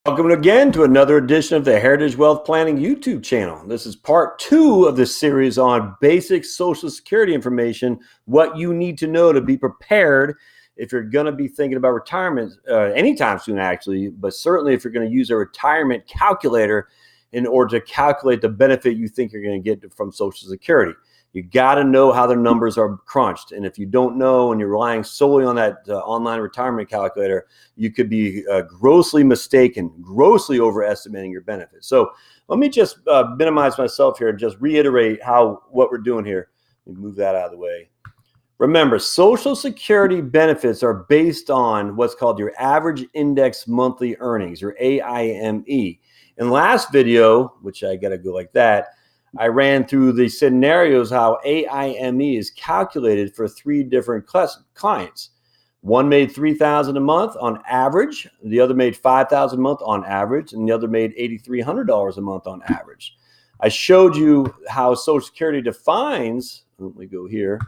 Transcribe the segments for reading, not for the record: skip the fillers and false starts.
Welcome again to another edition of the Heritage Wealth Planning YouTube channel. This is part 2 of the series on basic Social Security information, what you need to know to be prepared if you're going to be thinking about retirement anytime soon, actually, but certainly if you're going to use a retirement calculator in order to calculate the benefit you think you're going to get from Social Security. You got to know how the numbers are crunched. And if you don't know and you're relying solely on that online retirement calculator, you could be grossly mistaken, grossly overestimating your benefits. So let me just minimize myself here and just reiterate what we're doing here. Let me move that out of the way. Remember, Social Security benefits are based on what's called your average index monthly earnings, or AIME. In the last video, which I got to go like that, I ran through the scenarios how AIME is calculated for 3 different clients. One made $3,000 a month on average, the other made $5,000 a month on average, and the other made $8,300 a month on average. I showed you how Social Security defines, let me go here,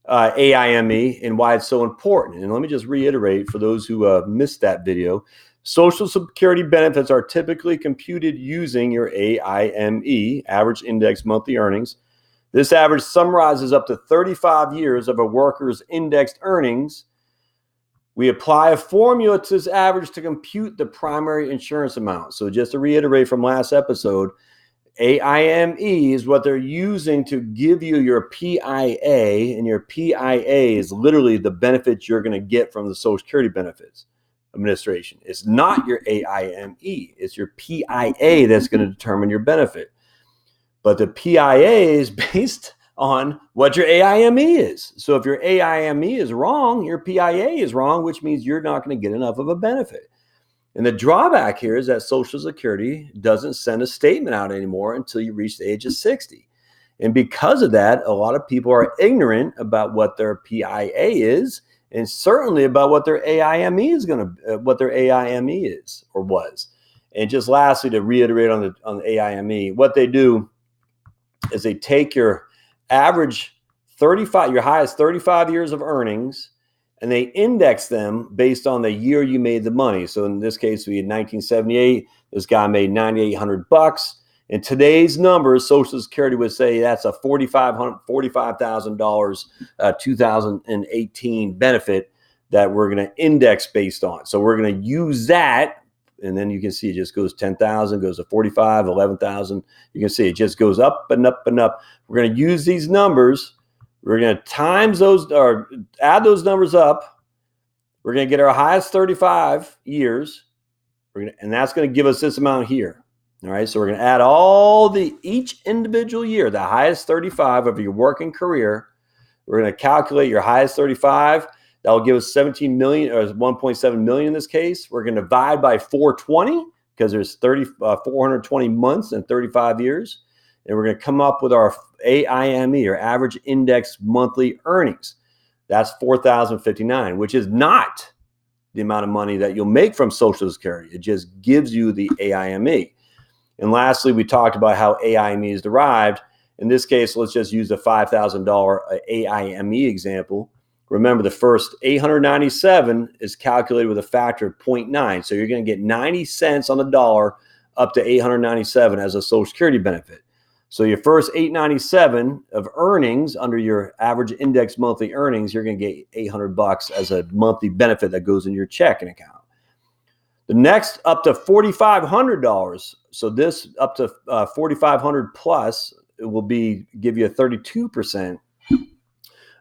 AIME and why it's so important. And let me just reiterate for those who missed that video. Social Security benefits are typically computed using your AIME, average index monthly earnings. This average summarizes up to 35 years of a worker's indexed earnings. We apply a formula to this average to compute the primary insurance amount. So just to reiterate from last episode, AIME is what they're using to give you your PIA, and your PIA is literally the benefits you're going to get from the Social Security benefits administration. It's not your AIME, it's your PIA that's going to determine your benefit. But the PIA is based on what your AIME is. So if your AIME is wrong, your PIA is wrong, which means you're not going to get enough of a benefit. And the drawback here is that Social Security doesn't send a statement out anymore until you reach the age of 60. And because of that, a lot of people are ignorant about what their PIA is, and certainly about what their AIME is or was. And just lastly, to reiterate on the AIME, what they do is they take your average your highest 35 years of earnings, and they index them based on the year you made the money. So in this case, we had 1978. This guy made $9,800. In today's numbers, Social Security would say that's a $45,000 2018 benefit that we're going to index based on. So we're going to use that, and then you can see it just goes 10,000, goes to 45, 11,000. You can see it just goes up and up and up. We're going to use these numbers. We're going to times those or add those numbers up. We're going to get our highest 35 years, and that's going to give us this amount here. All right, so we're going to add each individual year, the highest 35 of your working career. We're going to calculate your highest 35. That will give us 17 million, or 1.7 million in this case. We're going to divide by 420 because there's 420 months and 35 years. And we're going to come up with our AIME, or average index monthly earnings. That's $4,059, which is not the amount of money that you'll make from Social Security. It just gives you the AIME. And lastly, we talked about how AIME is derived. In this case, let's just use the $5,000 AIME example. Remember, the first $897 is calculated with a factor of 0.9. So you're going to get 90 cents on the dollar up to $897 as a Social Security benefit. So your first $897 of earnings under your average index monthly earnings, you're going to get $800 as a monthly benefit that goes in your checking account. The next up to $4,500. So this up to $4,500 plus, it will give you a 32%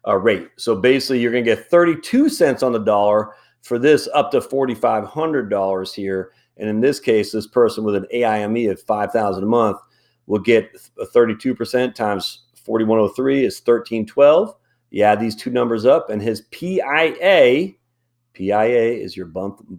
rate. So basically, you're going to get 32 cents on the dollar for this up to $4,500 here. And in this case, this person with an AIME of $5,000 a month will get a 32% times 4,103 is 1,312. You add these two numbers up, and his PIA is your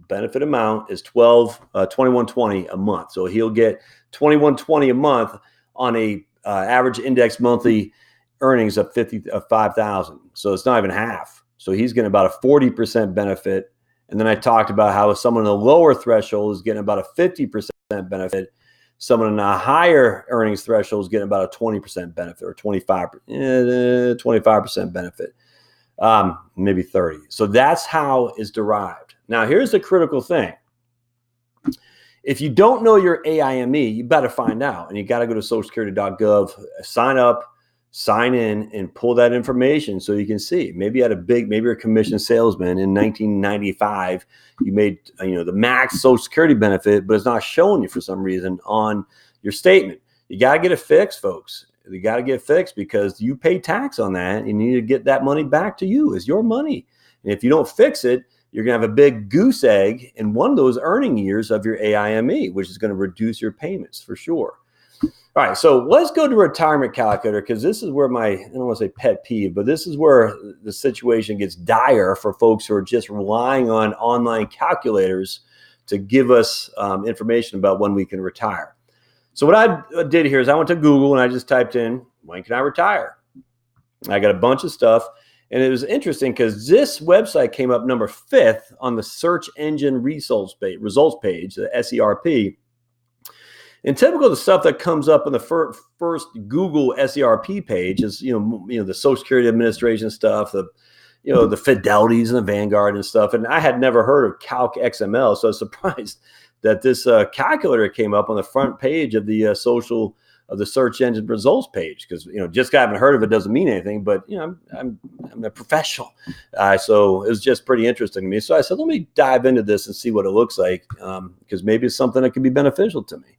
benefit amount, is $2,120 a month. So he'll get $2,120 a month on a average index monthly earnings of 5,000. So it's not even half. So he's getting about a 40% benefit. And then I talked about how someone in the lower threshold is getting about a 50% benefit. Someone in a higher earnings threshold is getting about a 20% benefit, or 25% benefit. Maybe 30. So that's how it's derived. Now, here's the critical thing. If you don't know your AIME, you better find out, and you got to go to SocialSecurity.gov, sign up, sign in, and pull that information so you can see. Maybe maybe you're a commission salesman in 1995. You made the max Social Security benefit, but it's not showing you for some reason on your statement. You got to get it fixed, folks. You got to get fixed because you pay tax on that, and you need to get that money back to you. It's your money, and if you don't fix it, you're going to have a big goose egg in one of those earning years of your AIME, which is going to reduce your payments for sure. All right, so let's go to retirement calculator, because this is where I don't want to say pet peeve, but this is where the situation gets dire for folks who are just relying on online calculators to give us information about when we can retire. So what I did here is I went to Google and I just typed in, when can I retire? I got a bunch of stuff. And it was interesting because this website came up number 5th on the search engine results page, the SERP. And typical of the stuff that comes up in the first Google SERP page is, the Social Security Administration stuff, the Fidelities and the Vanguard and stuff. And I had never heard of Calc XML, so I was surprised that this calculator came up on the front page of the the search engine results page, because just I haven't heard of it doesn't mean anything, but I'm a professional, so it was just pretty interesting to me. So I said, let me dive into this and see what it looks like, because maybe it's something that could be beneficial to me,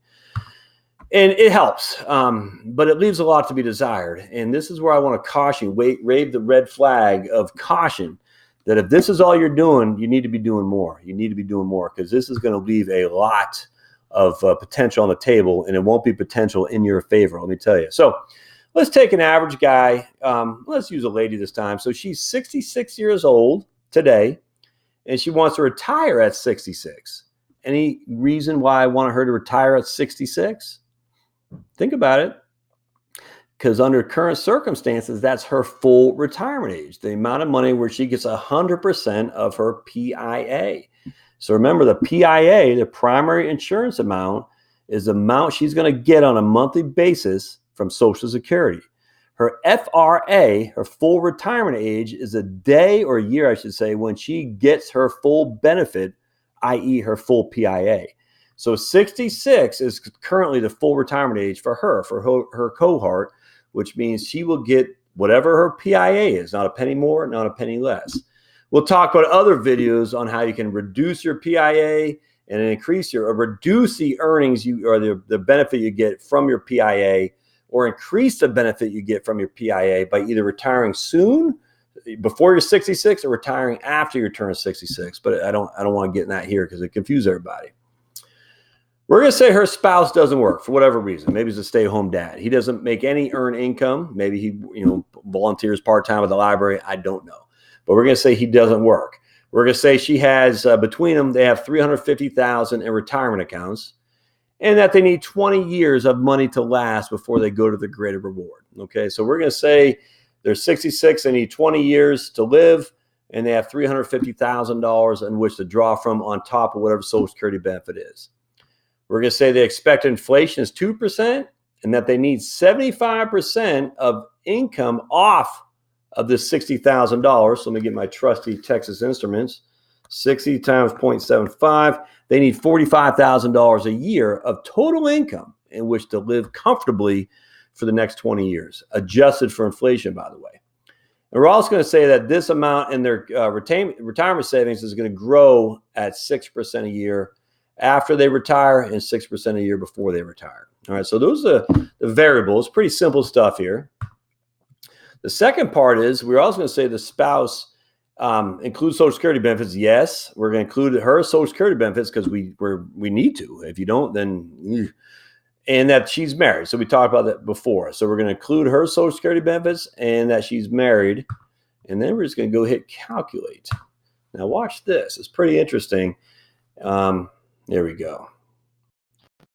and it helps, but it leaves a lot to be desired. And this is where I want to caution, wave the red flag of caution, that if this is all you're doing, you need to be doing more. You need to be doing more, because this is going to leave a lot of potential on the table, and it won't be potential in your favor, let me tell you. So let's take an average guy. Let's use a lady this time. So she's 66 years old today, and she wants to retire at 66. Any reason why I want her to retire at 66? Think about it. Because under current circumstances, that's her full retirement age, the amount of money where she gets 100% of her PIA. So remember, the PIA, the primary insurance amount, is the amount she's going to get on a monthly basis from Social Security. Her FRA, her full retirement age, is a day or a year, I should say, when she gets her full benefit, i.e. her full PIA. So 66 is currently the full retirement age for her cohort, which means she will get whatever her PIA is, not a penny more, not a penny less. We'll talk about other videos on how you can reduce your PIA and increase or reduce the earnings or the benefit you get from your PIA, or increase the benefit you get from your PIA by either retiring soon, before you're 66, or retiring after you turn 66. But I don't want to get in that here because it confuses everybody. We're going to say her spouse doesn't work for whatever reason. Maybe he's a stay-at-home dad. He doesn't make any earned income. Maybe he volunteers part-time at the library. I don't know. But we're going to say he doesn't work. We're going to say she has, between them, they have $350,000 in retirement accounts, and that they need 20 years of money to last before they go to the greater reward. Okay, so we're going to say they're 66, they need 20 years to live, and they have $350,000 in which to draw from on top of whatever Social Security benefit is. We're going to say they expect inflation is 2%, and that they need 75% of income off of this $60,000. So let me get my trusty Texas Instruments. 60 times 0.75. They need $45,000 a year of total income in which to live comfortably for the next 20 years, adjusted for inflation, by the way. And we're also going to say that this amount in their retirement savings is going to grow at 6% a year after they retire and 6% a year before they retire. All right, so those are the variables. Pretty simple stuff here. The second part is we're also going to say the spouse includes Social Security benefits. Yes, we're going to include her Social Security benefits because we need to. If you don't, then and that she's married. So we talked about that before. So we're going to include her Social Security benefits and that she's married. And then we're just going to go hit calculate. Now watch this. It's pretty interesting. There we go.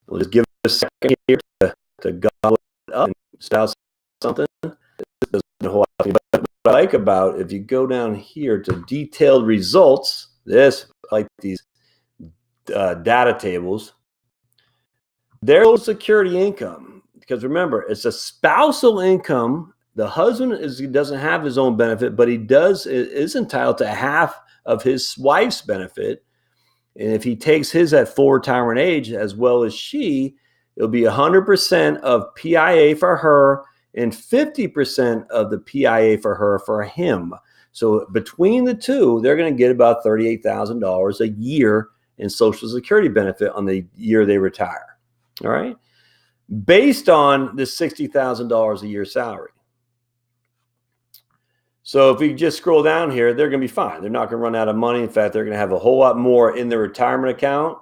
We'll just give it a second here to gobble it up and spouse something. What I like about, if you go down here to detailed results, I like these data tables. Their Social Security income, because remember, it's a spousal income. The husband doesn't have his own benefit, but he is entitled to half of his wife's benefit. And if he takes his at full retirement age as well as she, it'll be 100% of PIA for her and 50% of the PIA for him. So between the two, they're going to get about $38,000 a year in Social Security benefit on the year they retire. All right. Based on the $60,000 a year salary. So if we just scroll down here, they're going to be fine. They're not going to run out of money. In fact, they're going to have a whole lot more in their retirement account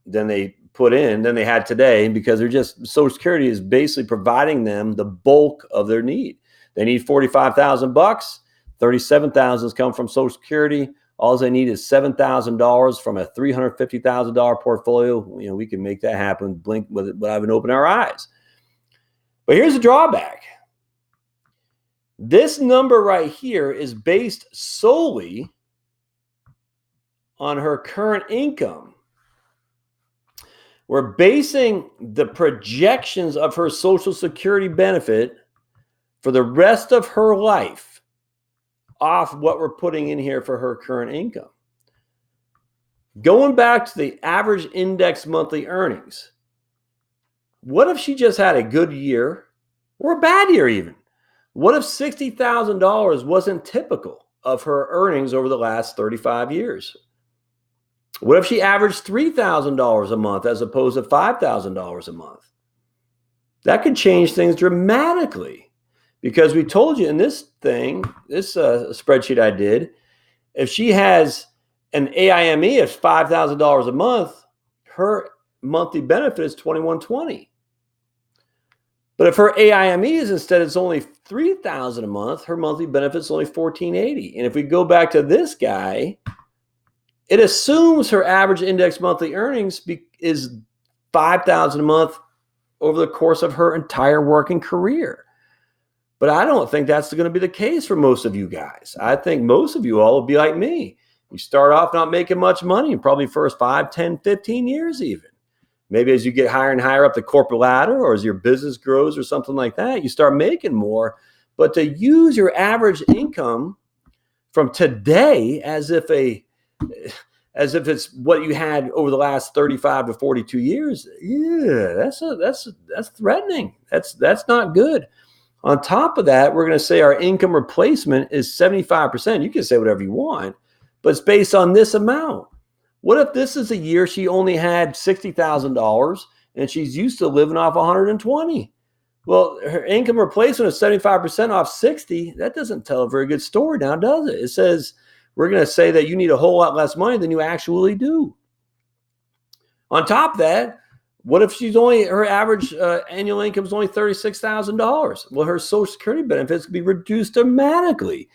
than they put in than they had today, because they're just, Social Security is basically providing them the bulk of their need. They need $45,000. 37,000 has come from Social Security. All they need is $7,000 from a $350,000 portfolio. You know, we can make that happen, blink without even opening our eyes. But here's the drawback. This number right here is based solely on her current income. We're basing the projections of her Social Security benefit for the rest of her life off what we're putting in here for her current income. Going back to the average index monthly earnings, what if she just had a good year or a bad year even? What if $60,000 wasn't typical of her earnings over the last 35 years? What if she averaged $3,000 a month as opposed to $5,000 a month? That could change things dramatically, because we told you in this thing, this spreadsheet I did, if she has an AIME of $5,000 a month, her monthly benefit is $2,120. But if her AIME is instead it's only $3,000 a month, her monthly benefit is only $1,480. And if we go back to this guy, it assumes her average index monthly earnings is $5,000 a month over the course of her entire working career. But I don't think that's going to be the case for most of you guys. I think most of you all will be like me. You start off not making much money in probably first 5, 10, 15 years even. Maybe as you get higher and higher up the corporate ladder, or as your business grows or something like that, you start making more. But to use your average income from today as if it's what you had over the last 35 to 42 years, yeah, that's threatening. That's not good. On top of that, we're going to say our income replacement is 75%. You can say whatever you want, but it's based on this amount. What if this is a year she only had $60,000 and she's used to living off 120? Well, her income replacement is 75% off 60. That doesn't tell a very good story now, does it? It says we're going to say that you need a whole lot less money than you actually do. On top of that, what if her average annual income is only $36,000? Well, her Social Security benefits could be reduced dramatically.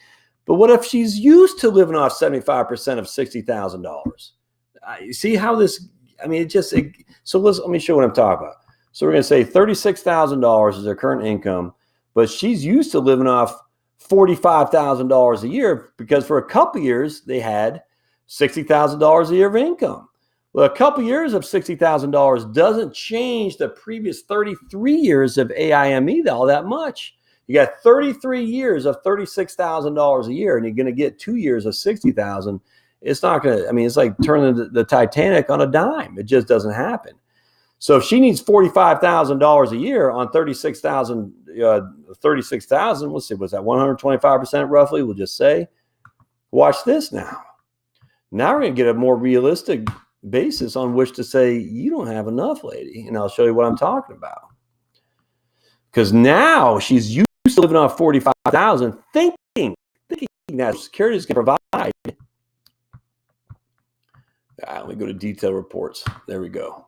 But what if she's used to living off 75% of $60,000? You see how this, I mean, so let me show you what I'm talking about. So we're going to say $36,000 is her current income, but she's used to living off $45,000 a year because for a couple years they had $60,000 a year of income. Well, a couple years of $60,000 doesn't change the previous 33 years of AIME all that much. You got 33 years of $36,000 a year, and you're going to get 2 years of $60,000. It's not going to, I mean, it's like turning the Titanic on a dime. It just doesn't happen. So if she needs $45,000 a year on 36,000, let's see, what's that, 125% roughly, we'll just say. Watch this now. Now we're going to get a more realistic basis on which to say, you don't have enough, lady. And I'll show you what I'm talking about. Because now she's used to living off $45,000, thinking that Security is going to provide. Let me go to detail reports. There we go.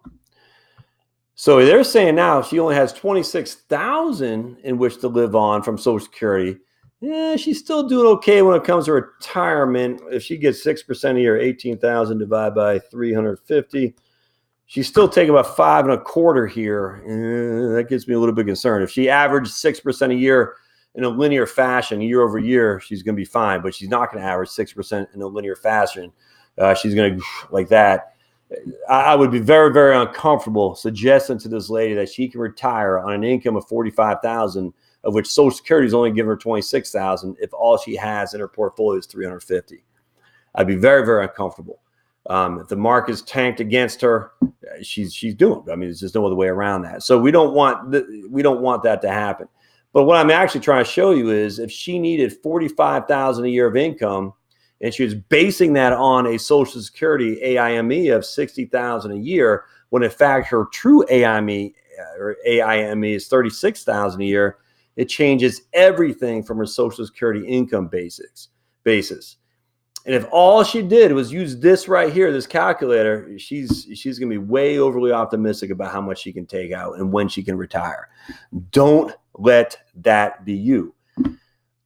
So they're saying now she only has $26,000 in which to live on from Social Security. Yeah, she's still doing okay when it comes to retirement. If she gets 6% a year, 18,000 divided by 350, she's still taking about 5 1/4 here. That gets me a little bit concerned. If she averaged 6% a year in a linear fashion year over year, she's going to be fine. But she's not going to average 6% in a linear fashion. She's going to like that. I would be very, very uncomfortable suggesting to this lady that she can retire on an income of $45,000, of which Social Security is only giving her $26,000 if all she has in her portfolio is $350. I'd be very, very uncomfortable. If the market's tanked against her, she's doomed. I mean, there's just no other way around that. So we don't want that to happen. But what I'm actually trying to show you is if she needed $45,000 a year of income, and she was basing that on a Social Security AIME of $60,000 a year, when in fact her true AIME is $36,000 a year, it changes everything from her Social Security income basis. And if all she did was use this right here, this calculator, she's going to be way overly optimistic about how much she can take out and when she can retire. Don't let that be you.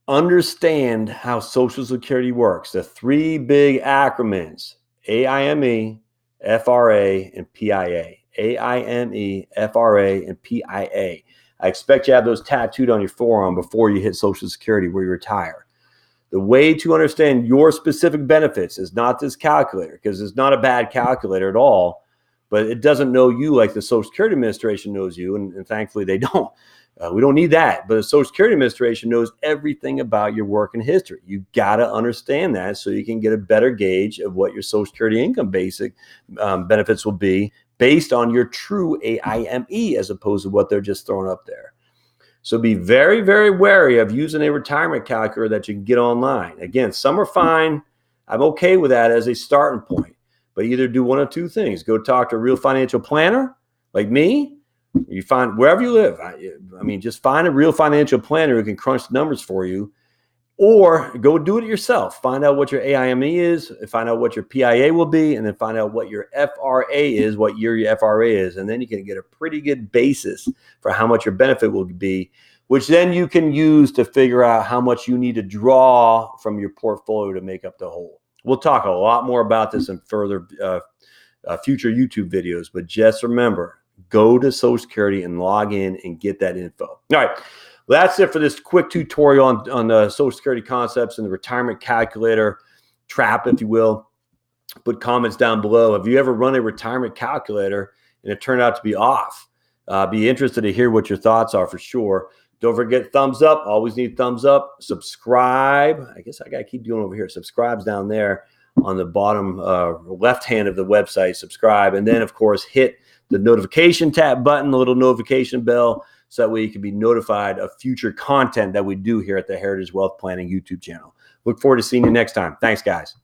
Understand how Social Security works. The three big acronyms: AIME, FRA, and PIA. AIME, FRA, and PIA. I expect you to have those tattooed on your forearm before you hit Social Security where you retire. The way to understand your specific benefits is not this calculator, because it's not a bad calculator at all, but it doesn't know you like the Social Security Administration knows you, and thankfully they don't. We don't need that, but the Social Security Administration knows everything about your working history. You got to understand that so you can get a better gauge of what your Social Security income basic benefits will be based on your true AIME as opposed to what they're just throwing up there. So be very, very wary of using a retirement calculator that you can get online. Again, some are fine. I'm okay with that as a starting point, but either do one of two things. Go talk to a real financial planner like me. You find wherever you live. I mean, just find a real financial planner who can crunch the numbers for you, or go do it yourself. Find out what your AIME is, find out what your PIA will be, and then find out what your FRA is, what year your FRA is. And then you can get a pretty good basis for how much your benefit will be, which then you can use to figure out how much you need to draw from your portfolio to make up the whole. We'll talk a lot more about this in further future YouTube videos, but just remember, go to Social Security and log in and get that info. All right. Well, that's it for this quick tutorial on the Social Security concepts and the retirement calculator trap, if you will. Put comments down below. Have you ever run a retirement calculator and it turned out to be off? Be interested to hear what your thoughts are for sure. Don't forget thumbs up. Always need thumbs up. Subscribe. I guess I got to keep doing over here. Subscribe's down there on the bottom left hand of the website. Subscribe. And then, of course, hit the notification tab button, the little notification bell, so that way you can be notified of future content that we do here at the Heritage Wealth Planning YouTube channel. Look forward to seeing you next time. Thanks, guys.